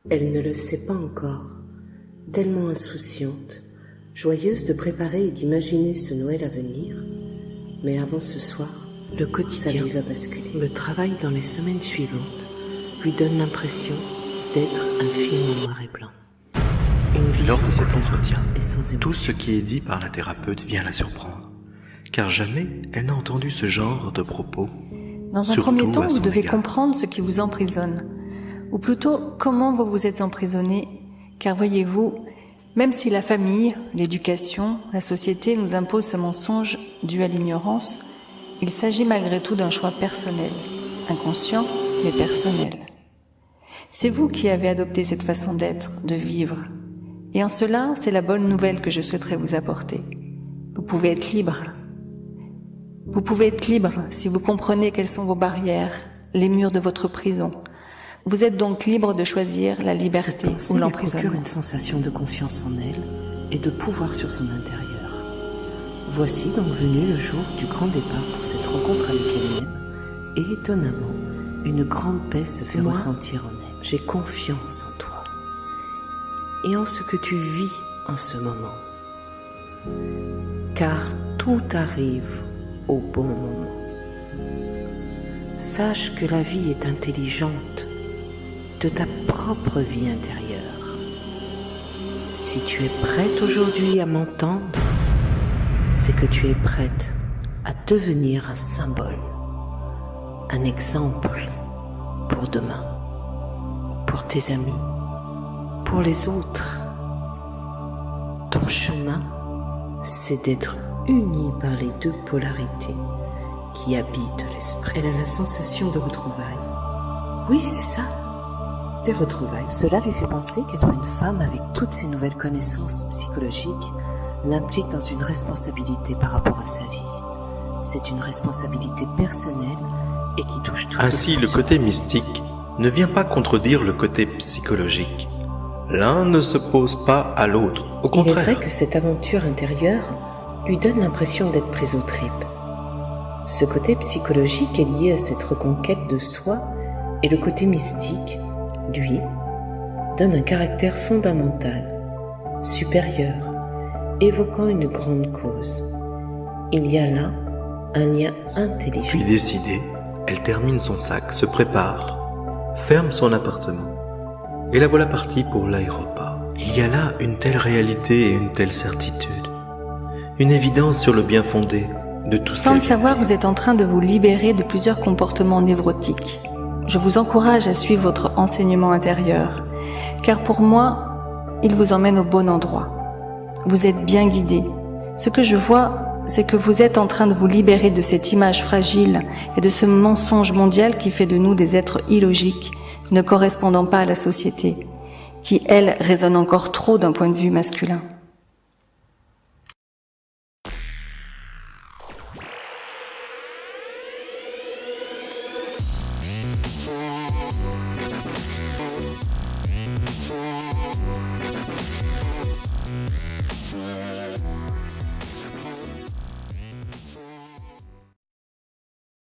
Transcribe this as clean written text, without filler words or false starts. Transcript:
Elle ne le sait pas encore, tellement insouciante, joyeuse de préparer et d'imaginer ce Noël à venir. Mais avant ce soir, le quotidien, sa vie va basculer. Le travail dans les semaines suivantes lui donne l'impression d'être un film en noir et blanc. Une vie Lors de sans cet colère entretien, et sans émotion. tout ce qui est dit par la thérapeute vient la surprendre, car jamais elle n'a entendu ce genre de propos. Dans un premier temps, vous devez comprendre ce qui vous emprisonne, ou plutôt comment vous vous êtes emprisonné, car voyez-vous, même si la famille, l'éducation, la société nous imposent ce mensonge dû à l'ignorance, il s'agit malgré tout d'un choix personnel, inconscient mais personnel. C'est vous qui avez adopté cette façon d'être, de vivre, et en cela, c'est la bonne nouvelle que je souhaiterais vous apporter. Vous pouvez être libre. Vous pouvez être libre si vous comprenez quelles sont vos barrières, les murs de votre prison. Vous êtes donc libre de choisir la liberté ou l'emprisonnement. Procure une sensation de confiance en elle et de pouvoir sur son intérieur. Voici donc venu le jour du grand départ pour cette rencontre avec elle-même, et étonnamment, une grande paix se fait ressentir en elle. J'ai confiance en toi et en ce que tu vis en ce moment, car tout arrive au bon moment. Sache que la vie est intelligente de ta propre vie intérieure. Si tu es prête aujourd'hui à m'entendre, c'est que tu es prête à devenir un symbole, un exemple pour demain, pour tes amis, pour les autres. Ton chemin, c'est d'être uni par les deux polarités qui habitent l'esprit. Elle a la sensation de retrouvailles. Oui, c'est ça, des retrouvailles. Cela lui fait penser qu'être une femme avec toutes ces nouvelles connaissances psychologiques l'implique dans une responsabilité par rapport à sa vie. C'est une responsabilité personnelle et qui touche tout. Ainsi, le côté mystique ne vient pas contredire le côté psychologique. L'un ne s'oppose pas à l'autre, au contraire. Il est vrai que cette aventure intérieure lui donne l'impression d'être prise aux tripes. Ce côté psychologique est lié à cette reconquête de soi, et le côté mystique, lui, donne un caractère fondamental, supérieur, évoquant une grande cause. Il y a là un lien intelligent. Puis décidée, elle termine son sac, se prépare, ferme son appartement, et la voilà partie pour l'aéroport. Il y a là une telle réalité et une telle certitude, une évidence sur le bien fondé de tout ça. Sans le savoir, vous êtes en train de vous libérer de plusieurs comportements névrotiques. Je vous encourage à suivre votre enseignement intérieur, car pour moi, il vous emmène au bon endroit. Vous êtes bien guidé. Ce que je vois, c'est que vous êtes en train de vous libérer de cette image fragile et de ce mensonge mondial qui fait de nous des êtres illogiques, ne correspondant pas à la société, qui, elle, résonne encore trop d'un point de vue masculin.